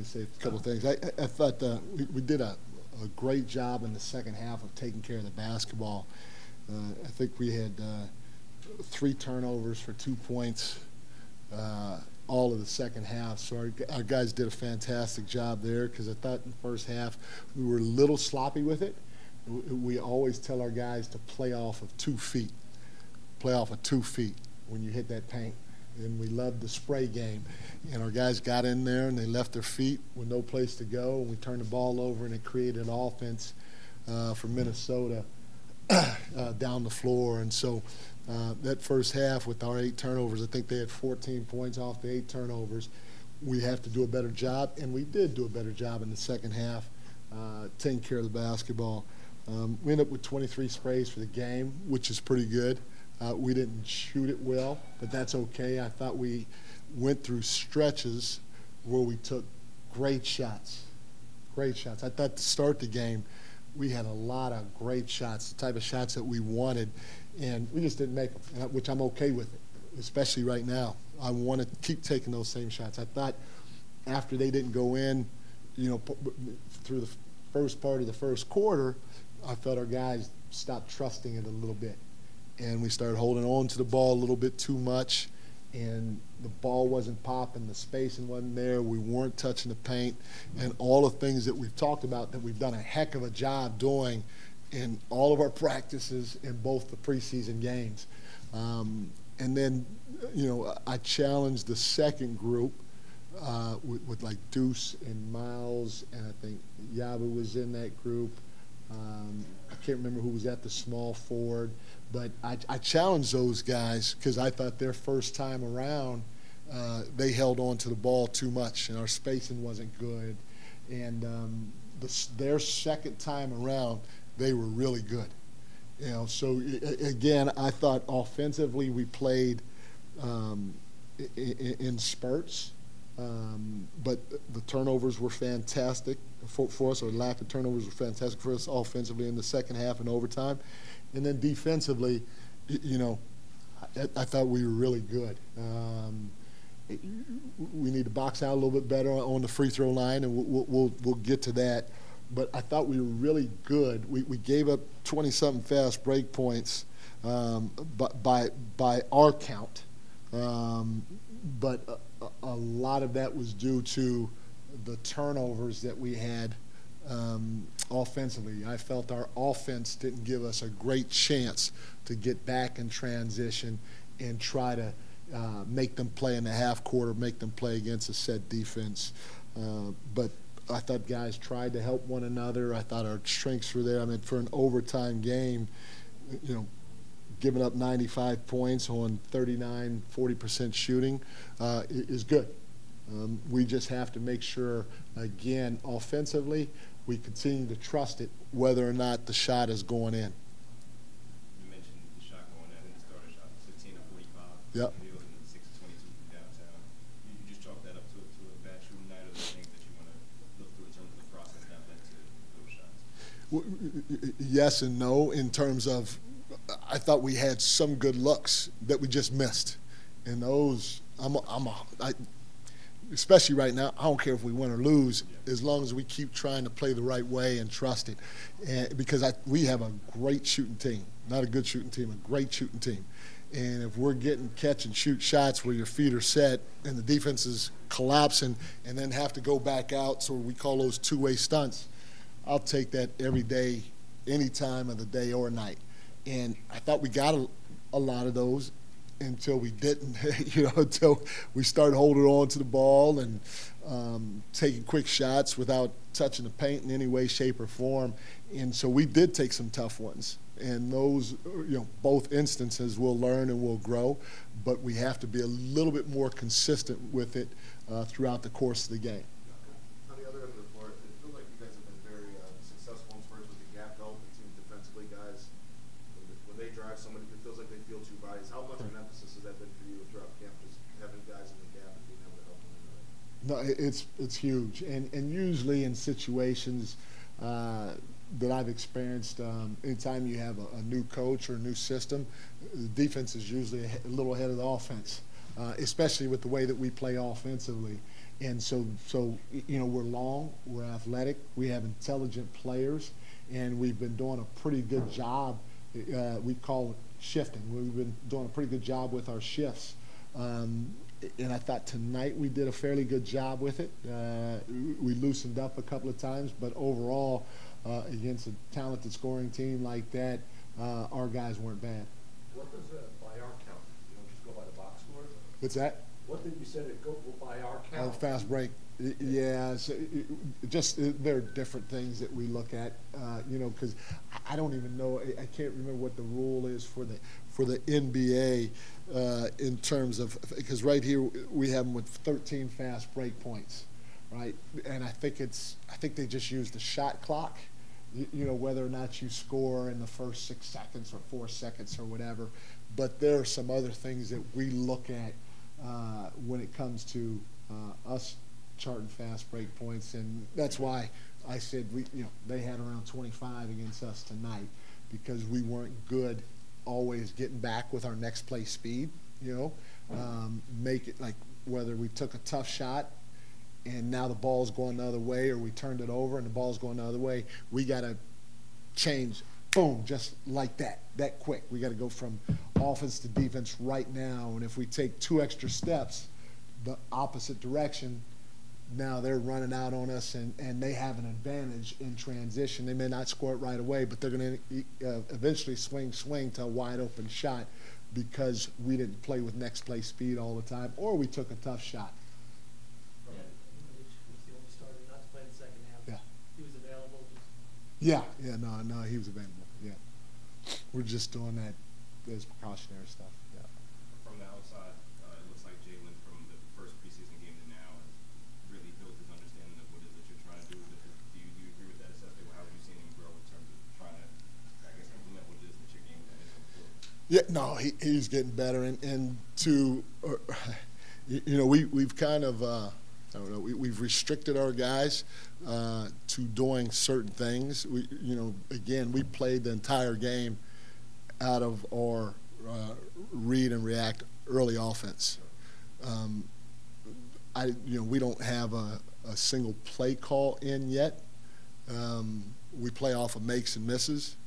say a couple of things. I thought we did a great job in the second half of taking care of the basketball. I think we had 3 turnovers for 2 points all of the second half. So our guys did a fantastic job there, because I thought in the first half we were a little sloppy with it. We always tell our guys to play off of 2 feet. Play off of 2 feet when you hit that paint. And we loved the spray game. And our guys got in there and they left their feet with no place to go. And we turned the ball over and it created an offense for Minnesota down the floor. And so that first half with our 8 turnovers, I think they had 14 points off the 8 turnovers. We have to do a better job, and we did do a better job in the second half taking care of the basketball. We ended up with 23 sprays for the game, which is pretty good. We didn't shoot it well, but that's okay. I thought we went through stretches where we took great shots. Great shots. I thought to start the game, we had a lot of great shots, the type of shots that we wanted, and we just didn't make them, which I'm okay with it, especially right now. I want to keep taking those same shots. I thought after they didn't go in, through the first part of the first quarter, I felt our guys stopped trusting it a little bit. And we started holding on to the ball a little bit too much, and the ball wasn't popping, the spacing wasn't there, we weren't touching the paint, and all the things that we've talked about that we've done a heck of a job doing in all of our practices in both the preseason games. And then, I challenged the second group with like Deuce and Miles, and I think Yabu was in that group. I can't remember who was at the small forward, but I challenged those guys because I thought their first time around they held on to the ball too much and our spacing wasn't good. And their second time around, they were really good. So again, I thought offensively we played in spurts, but the turnovers were fantastic for us, or lack of turnovers were fantastic for us offensively in the second half and overtime. And then defensively, I thought we were really good. We need to box out a little bit better on the free throw line, and we'll get to that. But I thought we were really good. We gave up 20-something fast break points by our count, but a lot of that was due to the turnovers that we had offensively. I felt our offense didn't give us a great chance to get back in transition and try to make them play in the half quarter, make them play against a set defense. But I thought guys tried to help one another. I thought our strengths were there. I mean, for an overtime game, giving up 95 points on 39, 40% shooting is good. We just have to make sure, again, offensively, we continue to trust it, whether or not the shot is going in. You mentioned the shot going in. I think the starter shot was 15 of 45. Yep. It was 6 of 22 from downtown. You just chalk that up to a bad shooting night, or the things that you want to look through in terms of the process that led to those shots? Yes and no, in terms of I thought we had some good looks that we just missed. And those, especially right now, I don't care if we win or lose, as long as we keep trying to play the right way and trust it. And because we have a great shooting team, not a good shooting team, a great shooting team. And if we're getting catch and shoot shots where your feet are set and the defense is collapsing and then have to go back out, so we call those two-way stunts, I'll take that every day, any time of the day or night. And I thought we got a lot of those until we didn't, until we started holding on to the ball and taking quick shots without touching the paint in any way, shape, or form. And so we did take some tough ones. And those, both instances we'll learn and we'll grow, but we have to be a little bit more consistent with it throughout the course of the game. On the other end of the floor, it feels like you guys have been very successful in spurts with the gap help. It seems defensively, guys, when they drive somebody, it feels like they feel two bodies. How much of an emphasis has that been for you throughout camp, just having guys in the gap and being able to help one another? No, it's huge, and usually in situations that I've experienced, anytime you have a new coach or a new system, the defense is usually a little ahead of the offense, especially with the way that we play offensively. And so we're long, we're athletic, we have intelligent players, and we've been doing a pretty good job. We call it shifting. We've been doing a pretty good job with our shifts. And I thought tonight we did a fairly good job with it. We loosened up a couple of times, but overall, against a talented scoring team like that, our guys weren't bad. What does by our count? You don't just go by the box score? What's that? What did you say to go by our count? Fast break. Yeah, so there are different things that we look at, because I don't even know. I can't remember what the rule is for the NBA in terms of, because right here we have them with 13 fast break points, right? And I think they just use the shot clock, whether or not you score in the first 6 seconds or 4 seconds or whatever. But there are some other things that we look at when it comes to us charting fast break points, and that's why I said they had around 25 against us tonight, because we weren't good always getting back with our next play speed. Make it like whether we took a tough shot and now the ball's going the other way, or we turned it over and the ball's going the other way, we got to change, boom, just like that quick. We got to go from offense to defense right now, and if we take 2 extra steps the opposite direction, now they're running out on us, and they have an advantage in transition. They may not score it right away, but they're going to eventually swing to a wide open shot, because we didn't play with next play speed all the time, or we took a tough shot. Yeah, was the only starter not to play in the second half. Yeah. He was available. No, he was available. Yeah, we're just doing that as precautionary stuff. Yeah. From the outside, it looks like Jalen, from the first preseason game to now, has really built his understanding of what it is that you're trying to do. Do you agree with that assessment? How have you seen him grow in terms of trying to, I guess, implement what it is that your game plan is going forward? Yeah, no, he's getting better, and to, we've kind of, I don't know, we've restricted our guys to doing certain things. Again, we played the entire game out of our read and react early offense. We don't have a single play call in yet. We play off of makes and misses.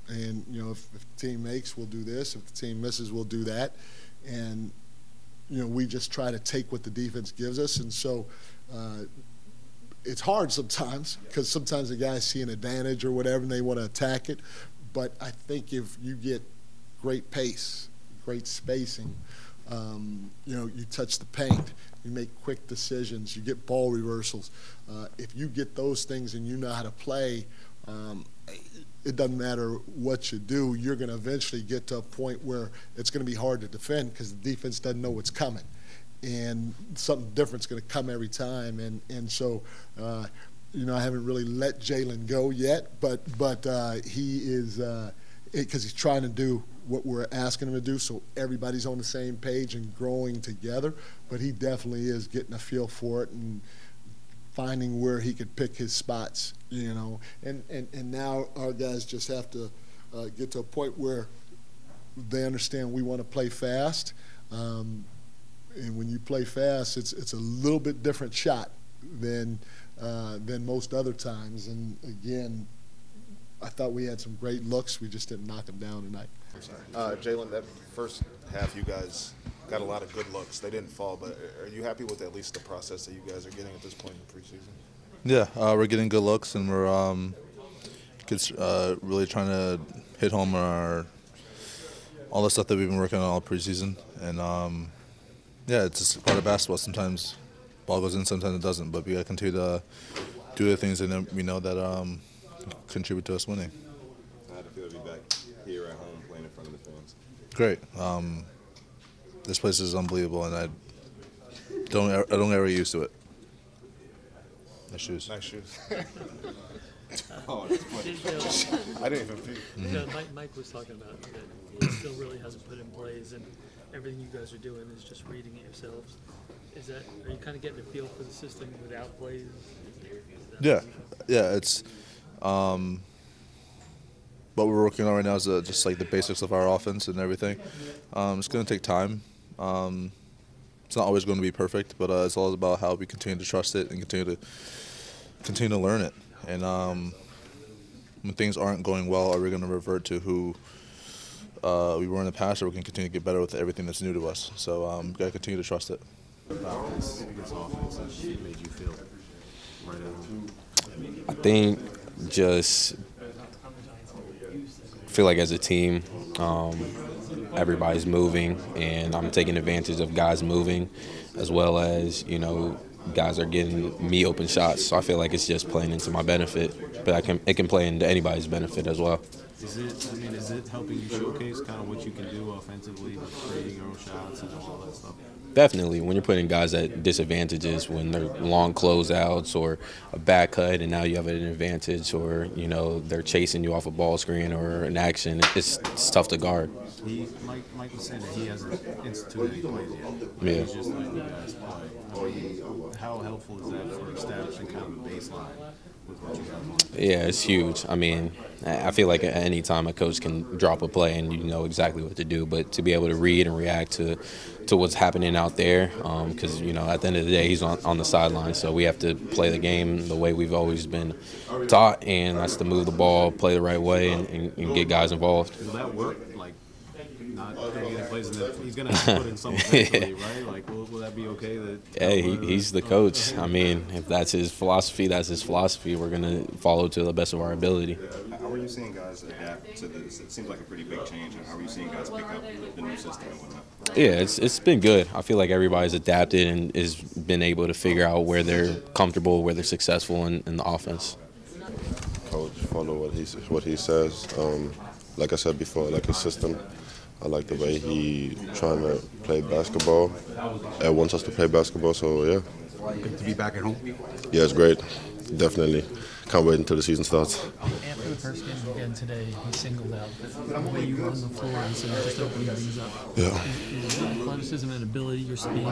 And, if the team makes, we'll do this. If the team misses, we'll do that. And, we just try to take what the defense gives us. And so it's hard sometimes, because sometimes the guys see an advantage or whatever and they want to attack it. But I think if you get great pace, great spacing, you touch the paint, you make quick decisions, you get ball reversals. If you get those things and you know how to play, it doesn't matter what you do, you're going to eventually get to a point where it's going to be hard to defend, because the defense doesn't know what's coming. And something different's going to come every time. And so, I haven't really let Jalen go yet, but he is, because he's trying to do what we're asking him to do, so everybody's on the same page and growing together. But he definitely is getting a feel for it and finding where he could pick his spots, And now our guys just have to get to a point where they understand we want to play fast. And when you play fast, it's a little bit different shot than most other times. And again, I thought we had some great looks. We just didn't knock them down tonight. Jalen, that first half you guys got a lot of good looks. They didn't fall, but are you happy with at least the process that you guys are getting at this point in the preseason? Yeah, we're getting good looks, and we're really trying to hit home all the stuff that we've been working on all preseason. And it's just part of basketball. Sometimes ball goes in, sometimes it doesn't. But we got to continue to do the things that we know that contribute to us winning. How'd it feel to be back here at home playing in front of the fans? Great. This place is unbelievable, and I don't ever get used to it. Nice shoes. Nice shoes. Oh, that's funny. I didn't even feel. Mike was talking about that he still really hasn't put in plays, and everything you guys are doing is just reading it yourselves. Are you kind of getting a feel for the system without plays? Yeah. It's what we're working on right now is just like the basics of our offense and everything. It's going to take time. it's not always going to be perfect, but it's all about how we continue to trust it and continue to learn it. And when things aren't going well, are we going to revert to who we were in the past, or we can continue to get better with everything that's new to us? So we got to continue to trust it. About this offense that made you feel right at home? I think just feel like as a team, everybody's moving, and I'm taking advantage of guys moving, as well as, you know, guys are getting me open shots. So I feel like it's just playing into my benefit, but it can play into anybody's benefit as well. Is it helping you showcase kind of what you can do offensively, with creating your own shots and all that stuff? Definitely. When you're putting guys at disadvantages, when they're long closeouts or a back cut and now you have an advantage, or, you know, they're chasing you off a ball screen or an action, it's tough to guard. Mike was saying that he hasn't instituted any plays yet. Yeah. He's just letting you guys play. I mean, how helpful is that for establishing kind of a baseline with what you guys want? Yeah, it's huge. I mean, I feel like at any time a coach can drop a play and you know exactly what to do, but to be able to read and react to what's happening out there, because, you know, at the end of the day, he's on the sideline, so we have to play the game the way we've always been taught, and that's to move the ball, play the right way, and get guys involved. Will that work? Like, not putting any plays in he's going to have to put in some eventually, right? Like, will that be okay? Hey, he's the coach. I mean, if that's his philosophy, that's his philosophy. We're going to follow to the best of our ability. How are you seeing guys adapt to this? It seems like a pretty big change. How are you seeing guys pick up the new system and whatnot? Yeah, it's been good. I feel like everybody's adapted and has been able to figure out where they're comfortable, where they're successful in the offense. Coach, follow what he says. Like I said before, I like his system. I like the way he trying to play basketball. He wants us to play basketball, so yeah. Good to be back at home? Yeah, it's great. Definitely. Can't wait until the season starts. After the first game again today, he singled out the way you run the floor and said just opening things up. Yeah. Is athleticism and ability, your speed,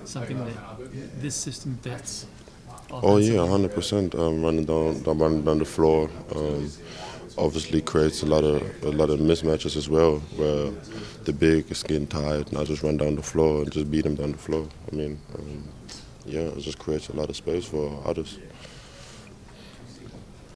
something that this system fits? Oh yeah, 100%. Running down the floor. Obviously creates a lot of mismatches as well, where the big is getting tired, and I just run down the floor and just beat him down the floor. I mean, yeah, it just creates a lot of space for others.